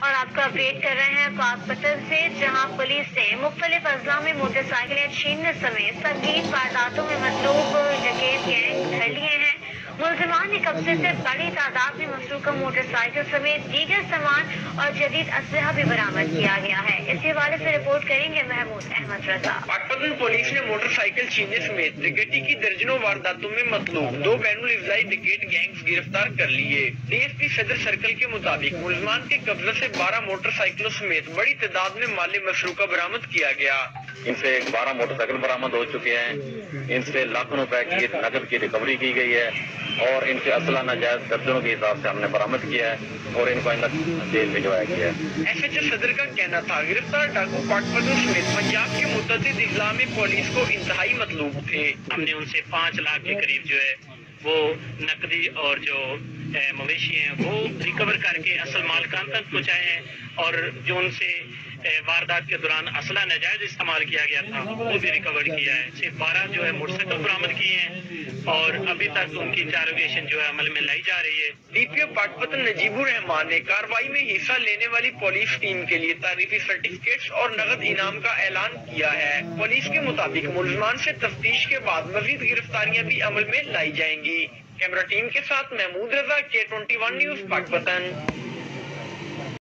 اور آپ کو اپڈیٹ کر رہے ہیں پاکپتن سے، جہاں پولیس نے مختلف اضلاع میں موٹر سائیکلیں چھیننے سمیت سنگین وارداتوں میں مطلوب ڈکیت گینگ گھیر لیے ہیں۔ ملزمان نے قبضے سے بڑی تعداد میں مسروقہ موٹر سائیکل سمیت دیگر سامان اور جدید اسلحہ بھی برآمد کیا گیا ہے۔ اس حوالے سے رپورٹ کریں گے محمود احمد رضا۔ پاکپتن پولیس نے موٹر سائیکل چھیننے سمیت ڈکیتی کی درجنوں وارداتوں میں مطلوب 2 بین الاضلاعی ڈکیٹ گینگز گرفتار کر لیے۔ ڈی ایس پی صدر سرکل کے مطابق ملزمان کے قبضے سے 12 موٹر سائیکلوں سمیت بڑی تعداد میں مال مسروقہ برآمد کیا گیا۔ ان سے 12 موٹر سائیکل برآمد ہو چکے ہیں، ان سے لاکھوں روپے کی نقد کی ریکوری کی گئی ہے اور ان سے اسلحہ ناجائز درجنوں کے حساب سے ہم نے برآمد کیا ہے اور ان کو آئندہ جیل بھجوایا گیا ہے۔ ایس ایچ او صدر کا کہنا تھا گرفتار ڈاکو پاکپتن سمیت پنجاب کے متعدد اضلاع میں پولیس کو انتہائی مطلوب تھے۔ ہم نے ان سے 5 لاکھ کے قریب جو ہے وہ نقدی اور جو مویشی ہیں وہ ریکور کر کے اصل مالکان تک پہنچائے ہیں، اور جو ان سے واردات کے دوران اسلحہ ناجائز استعمال کیا گیا تھا وہ بھی ریکور کیا ہے۔ صرف 12 جو ہے موٹر سائیکل برآمد کیے ہیں اور ابھی تک ان کی انٹروگیشن جو ہے عمل میں لائی جا رہی ہے۔ ڈی پی او پاکپتن نجیب الرحمان نے کارروائی میں حصہ لینے والی پولیس ٹیم کے لیے تعریفی سرٹیفکیٹس اور نقد انعام کا اعلان کیا ہے۔ پولیس کے مطابق ملزمان سے تفتیش کے بعد مزید گرفتاریاں بھی عمل میں لائی جائیں گی۔ کیمرہ ٹیم کے ساتھ محمود رضا، K21 نیوز، پاکپتن۔